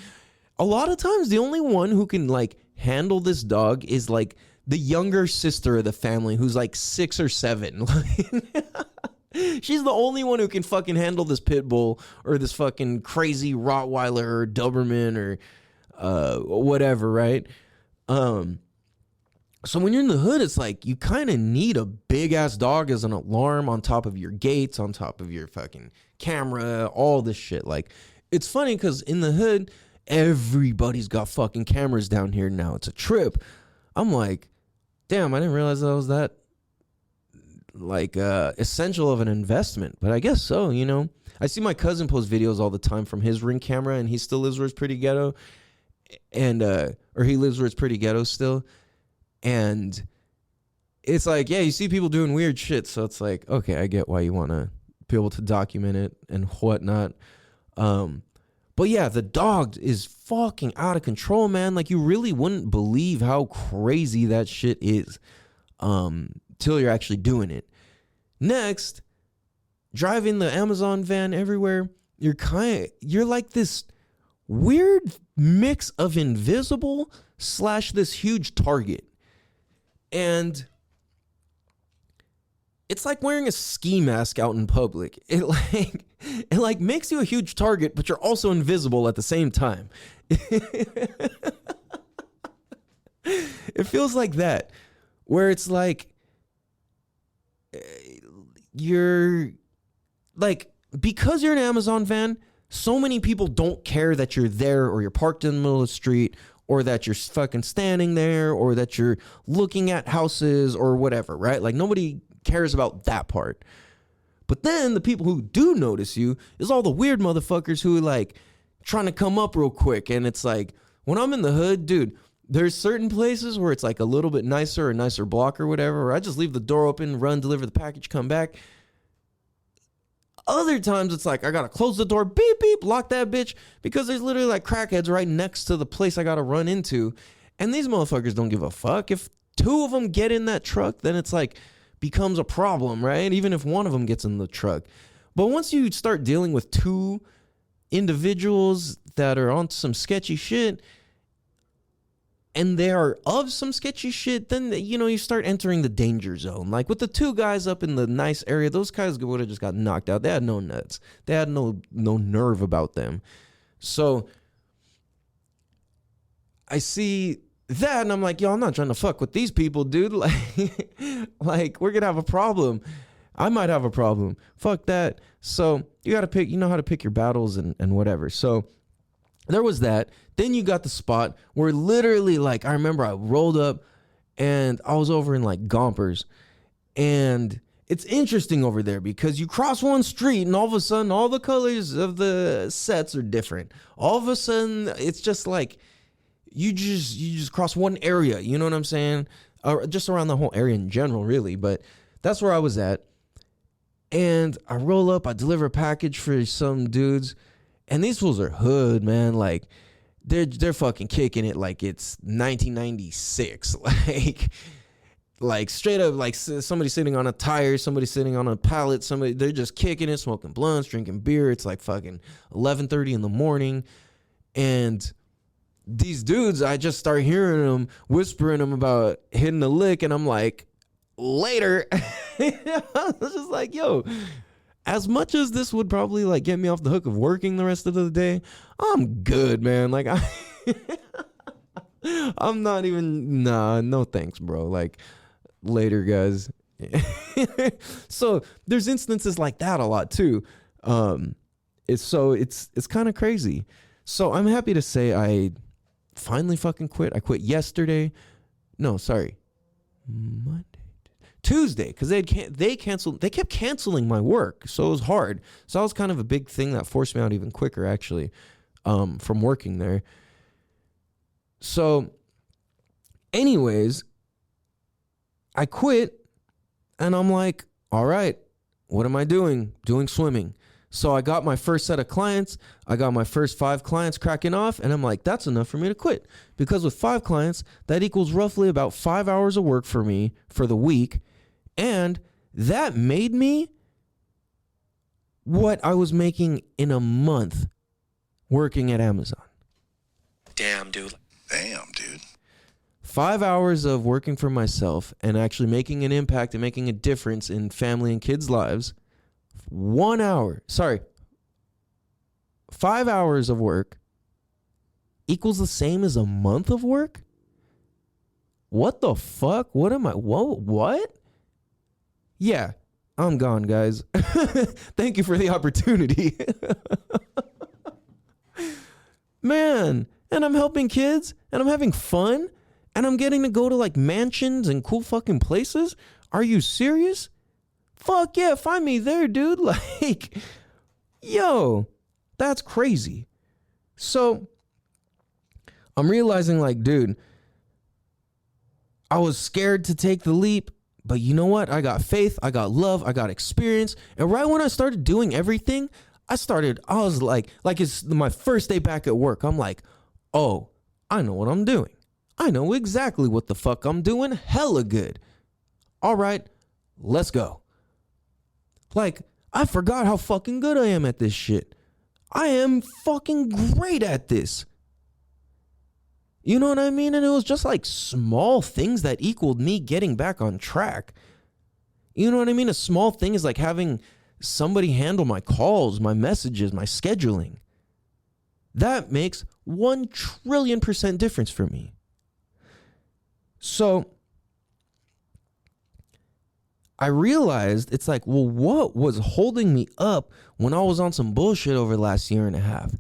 A lot of times the only one who can like handle this dog is like the younger sister of the family, who's like 6 or 7. She's the only one who can fucking handle this pit bull or this fucking crazy Rottweiler or Doberman or whatever, right? So when you're in the hood, it's like you kind of need a big ass dog as an alarm on top of your gates, on top of your fucking camera, all this shit. Like, it's funny because in the hood, everybody's got fucking cameras down here now. It's a trip. I'm like, damn, I didn't realize that was that like essential of an investment, but I guess so. I see my cousin post videos all the time from his Ring camera, and he still lives where it's pretty ghetto, and or he lives where it's pretty ghetto still, and it's like, yeah, you see people doing weird shit, so it's like, okay, I get why you want to be able to document it and whatnot. But yeah, the dog is fucking out of control, man. Like, you really wouldn't believe how crazy that shit is till you're actually doing it. Next, driving the Amazon van everywhere, you're like this weird mix of invisible / this huge target. And it's like wearing a ski mask out in public. It makes you a huge target, but you're also invisible at the same time. It feels like that, where it's like you're like, because you're an Amazon van, so many people don't care that you're there, or you're parked in the middle of the street, or that you're fucking standing there, or that you're looking at houses or whatever, right? Like, nobody cares about that part. But then the people who do notice you is all the weird motherfuckers who are like trying to come up real quick. And it's like, when I'm in the hood, dude, there's certain places where it's like a little bit nicer, a nicer block or whatever, where I just leave the door open, run, deliver the package, come back. Other times it's like I gotta close the door, beep, beep, lock that bitch, because there's literally like crackheads right next to the place I gotta run into. And these motherfuckers don't give a fuck. If 2 of them get in that truck, then it's like becomes a problem, right? Even if one of them gets in the truck. But once you start dealing with 2 individuals that are on some sketchy shit, and they are of some sketchy shit, then, you start entering the danger zone. Like with the 2 guys up in the nice area, those guys would have just got knocked out. They had no nuts. They had no nerve about them. So I see that, and I'm like, yo, I'm not trying to fuck with these people, dude. Like we're gonna have a problem. I might have a problem. Fuck that. So you gotta pick, you know how to pick your battles and whatever. So there was that. Then you got the spot where literally, like, I remember I rolled up and I was over in like Gompers, and it's interesting over there because you cross one street and all of a sudden all the colors of the sets are different. All of a sudden it's just like you just cross one area, you know what I'm saying? Or just around the whole area in general, really. But that's where I was at. And I roll up, I deliver a package for some dudes, and these fools are hood, man. Like they're fucking kicking it like it's 1996. Like straight up, like somebody sitting on a tire, somebody sitting on a pallet, they're just kicking it, smoking blunts, drinking beer. It's like fucking 11:30 in the morning. And these dudes, I just start hearing them whispering them about hitting the lick, and I'm like, later. I was just like, yo, as much as this would probably like get me off the hook of working the rest of the day, I'm good, man. Like I'm not even, no thanks, bro. Like, later, guys. So there's instances like that a lot too. It's kind of crazy. So I'm happy to say I finally fucking quit. I quit yesterday. No, sorry, Monday, Tuesday, because they kept canceling my work, so it was hard. So that was kind of a big thing that forced me out even quicker, actually, from working there. So anyways, I quit, and I'm like, all right, what am I doing? Doing swimming. So I got my first set of clients. I got my first 5 clients cracking off, and I'm like, that's enough for me to quit. Because with 5 clients, that equals roughly about 5 hours of work for me for the week. And that made me what I was making in a month working at Amazon.
Damn, dude.
5 hours of working for myself and actually making an impact and making a difference in family and kids' lives. 5 hours of work equals the same as a month of work? What the fuck? What am I? What? Yeah, I'm gone, guys. Thank you for the opportunity. Man, and I'm helping kids, and I'm having fun, and I'm getting to go to like mansions and cool fucking places. Are you serious? Fuck yeah, find me there, dude. Like, yo, that's crazy. So I'm realizing, like, dude, I was scared to take the leap, but you know what? I got faith, I got love, I got experience. And right when I started doing everything, I was like it's my first day back at work. I'm like, oh, I know what I'm doing. I know exactly what the fuck I'm doing. Hella good. All right, let's go. Like, I forgot how fucking good I am at this shit. I am fucking great at this. You know what I mean? And it was just like small things that equaled me getting back on track. You know what I mean? A small thing is like having somebody handle my calls, my messages, my scheduling. That makes 1,000,000,000% difference for me. So I realized it's like, well, what was holding me up when I was on some bullshit over the last year and a half?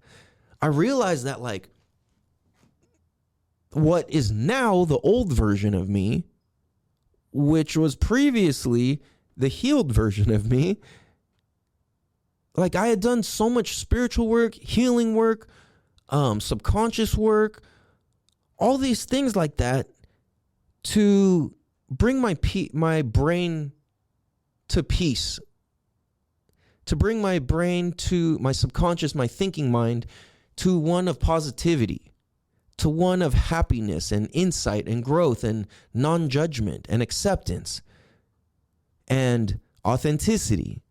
I realized that, like, what is now the old version of me, which was previously the healed version of me, like, I had done so much spiritual work, healing work, subconscious work, all these things like that to bring my brain to peace, to bring my brain to my subconscious, my thinking mind, to one of positivity, to one of happiness and insight and growth and non-judgment and acceptance and authenticity.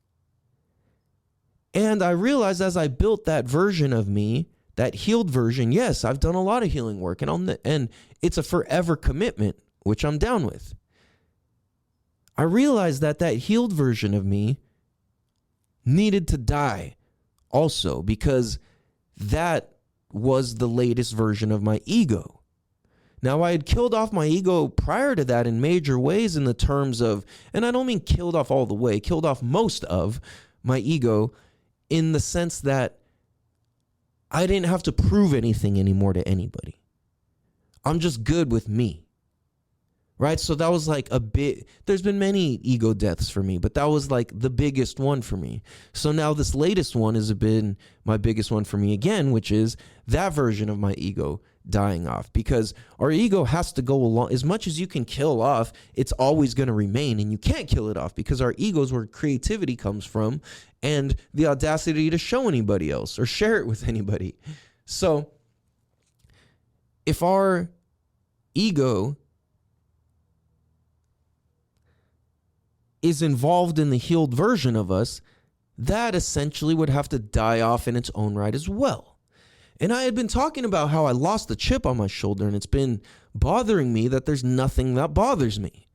And I realized as I built that version of me, that healed version, yes, I've done a lot of healing work, and it's a forever commitment, which I'm down with. I realized that healed version of me needed to die also, because that was the latest version of my ego. Now, I had killed off my ego prior to that in major ways in the terms of, and I don't mean killed off all the way, killed off most of my ego in the sense that I didn't have to prove anything anymore to anybody. I'm just good with me. Right? So that was like a bit, there's been many ego deaths for me, but that was like the biggest one for me. So now this latest one has been my biggest one for me again, which is that version of my ego dying off, because our ego has to go along. As much as you can kill off, it's always going to remain, and you can't kill it off because our ego is where creativity comes from and the audacity to show anybody else or share it with anybody. So if our ego is involved in the healed version of us, that essentially would have to die off in its own right as well. And I had been talking about how I lost the chip on my shoulder, and it's been bothering me that there's nothing that bothers me.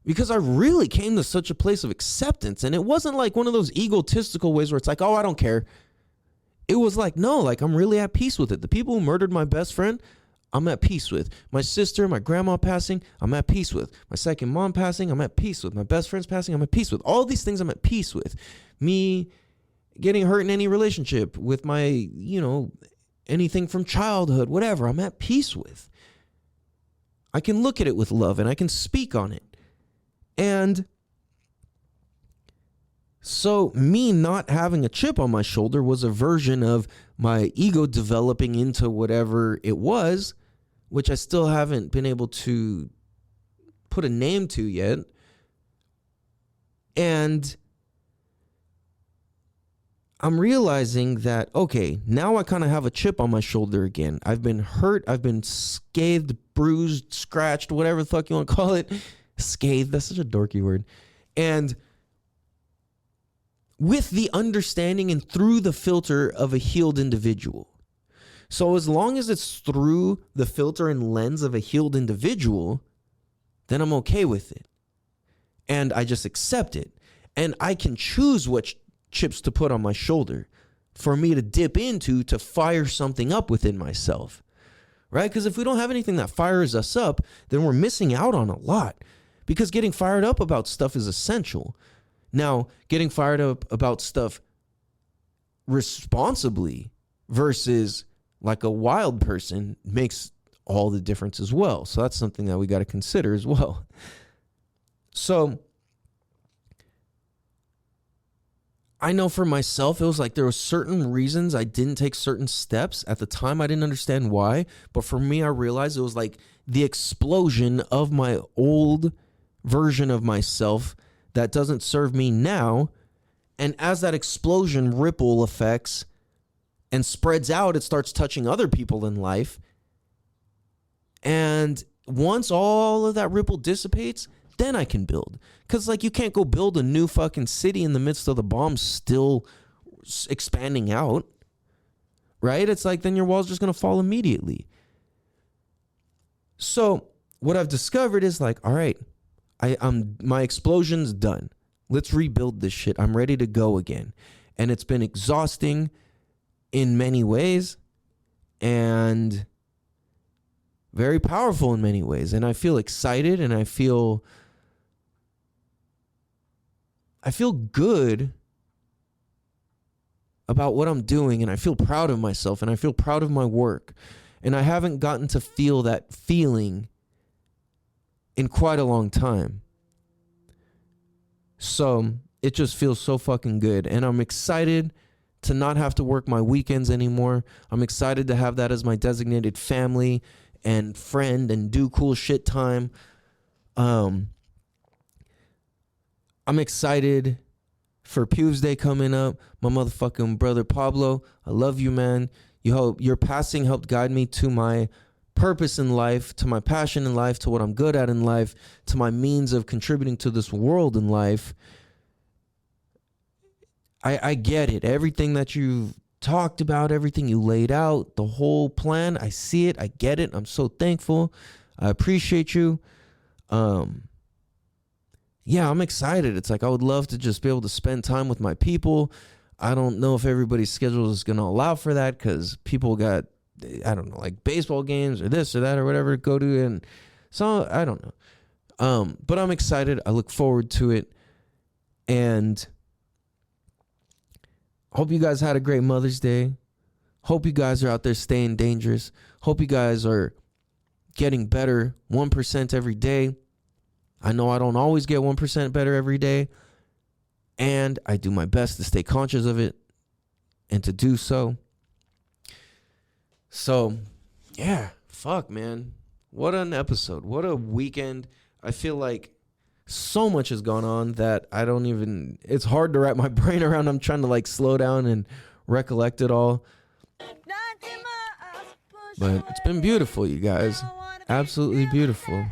Because I really came to such a place of acceptance, and it wasn't like one of those egotistical ways where it's like, oh, I don't care. It was like, no, like I'm really at peace with it. The people who murdered my best friend, I'm at peace with. My sister, my grandma passing, I'm at peace with. My second mom passing, I'm at peace with. My best friend's passing, I'm at peace with. All these things I'm at peace with. Me getting hurt in any relationship with my, anything from childhood, whatever, I'm at peace with. I can look at it with love and I can speak on it. And so me not having a chip on my shoulder was a version of my ego developing into whatever it was, which I still haven't been able to put a name to yet. And I'm realizing that, okay, now I kind of have a chip on my shoulder again. I've been hurt. I've been scathed, bruised, scratched, whatever the fuck you want to call it. Scathed, that's such a dorky word. And with the understanding and through the filter of a healed individual. So as long as it's through the filter and lens of a healed individual, then I'm okay with it. And I just accept it. And I can choose which chips to put on my shoulder for me to dip into to fire something up within myself. Right? Because if we don't have anything that fires us up, then we're missing out on a lot. Because getting fired up about stuff is essential. Now, getting fired up about stuff responsibly versus like a wild person makes all the difference as well. So that's something that we got to consider as well. So I know for myself, it was like there were certain reasons I didn't take certain steps. At the time, I didn't understand why. But for me, I realized it was like the explosion of my old version of myself that doesn't serve me now. And as that explosion ripple affects and spreads out, it starts touching other people in life. And once all of that ripple dissipates, then I can build. Because, like, you can't go build a new fucking city in the midst of the bombs still expanding out, right? It's like then your wall's just going to fall immediately. So what I've discovered is like, all right, my explosion's done. Let's rebuild this shit. I'm ready to go again. And it's been exhausting in many ways and very powerful in many ways. And I feel excited and I feel good about what I'm doing, and I feel proud of myself and I feel proud of my work. And I haven't gotten to feel that feeling in quite a long time. So it just feels so fucking good. And I'm excited to not have to work my weekends anymore. I'm excited to have that as my designated family and friend and do cool shit time. I'm excited for Pews Day coming up. My motherfucking brother Pablo, I love you, man. Your passing helped guide me to my purpose in life, to my passion in life, to what I'm good at in life, to my means of contributing to this world in life. I get it. Everything that you've talked about, everything you laid out, the whole plan, I see it. I get it. I'm so thankful. I appreciate you. Yeah, I'm excited. It's like I would love to just be able to spend time with my people. I don't know if everybody's schedule is going to allow for that because people got I don't know, like baseball games or this or that or whatever to go to. And so I don't know. But I'm excited. I look forward to it. And hope you guys had a great Mother's Day. Hope you guys are out there staying dangerous. Hope you guys are getting better 1% every day. I know I don't always get 1% better every day. And I do my best to stay conscious of it and to do so. So, yeah, fuck, man. What an episode. What a weekend. I feel like so much has gone on that I don't even, it's hard to wrap my brain around. I'm trying to like slow down and recollect it all. But it's been beautiful, you guys. Absolutely beautiful.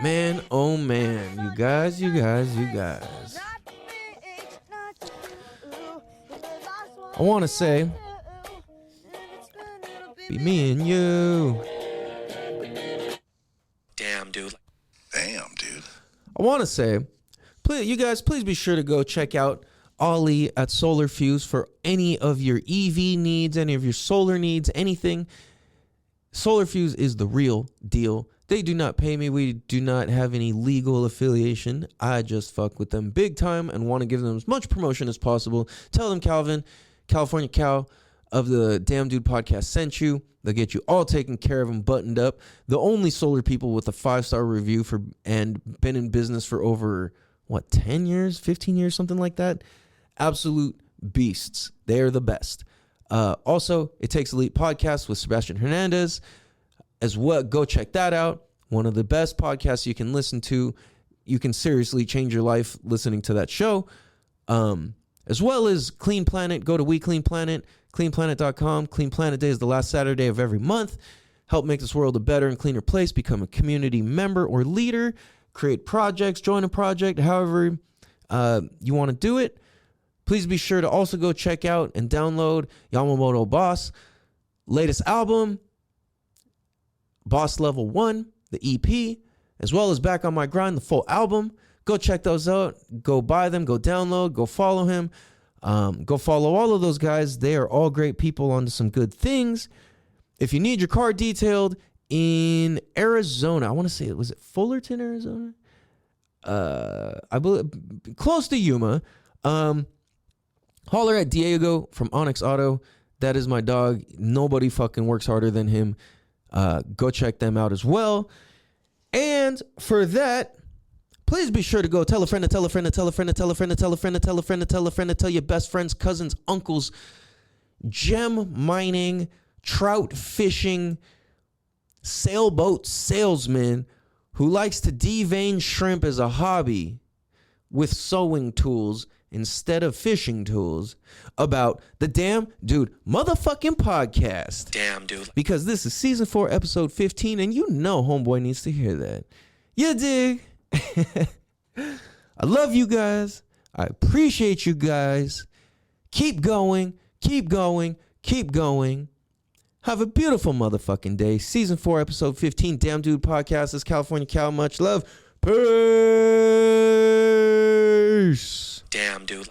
Man, oh man, you guys. I want to say, be me and you.
Damn, dude.
I want to say, please be sure to go check out Ollie at Solar Fuse for any of your EV needs, any of your solar needs, anything. Solar Fuse is the real deal. They do not pay me. We do not have any legal affiliation. I just fuck with them big time and want to give them as much promotion as possible. Tell them California Cal of the Damn Dude podcast sent you. They'll get you all taken care of and buttoned up. The only solar people with a 5-star review and been in business for over, 10 years, 15 years, something like that. Absolute beasts. They are the best. Also, It Takes Elite podcast with Sebastian Hernandez as well. Go check that out. One of the best podcasts you can listen to. You can seriously change your life listening to that show. As well as Clean Planet. Go to We Clean Planet, cleanplanet.com. Clean Planet Day is the last Saturday of every month. Help make this world a better and cleaner place. Become a community member or leader. Create projects. Join a project. However you want to do it. Please be sure to also go check out and download Yamamoto Boss' latest album, Boss Level 1, the EP, as well as Back on My Grind, the full album. Go check those out. Go buy them. Go download. Go follow him. Go follow all of those guys. They are all great people onto some good things. If you need your car detailed in Arizona, I want to say, was it Fullerton, Arizona? I believe close to Yuma. Holler at Diego from Onyx Auto. That is my dog. Nobody fucking works harder than him. Go check them out as well. And for that, please be sure to go tell a friend to tell a friend to tell a friend to tell a friend to tell a friend to tell a friend to tell a friend to tell your best friends, cousins, uncles, gem mining, trout fishing, sailboat salesman who likes to devein shrimp as a hobby with sewing tools instead of fishing tools about the Damn Dude motherfucking podcast.
Damn, dude.
Because this is season 4, episode 15, and you know homeboy needs to hear that. You dig? I love you guys. I appreciate you guys. Keep going. Keep going. Keep going. Have a beautiful motherfucking day. Season 4, episode 15, Damn Dude podcast. This is California Cal. Much love. Peace.
Damn, dude.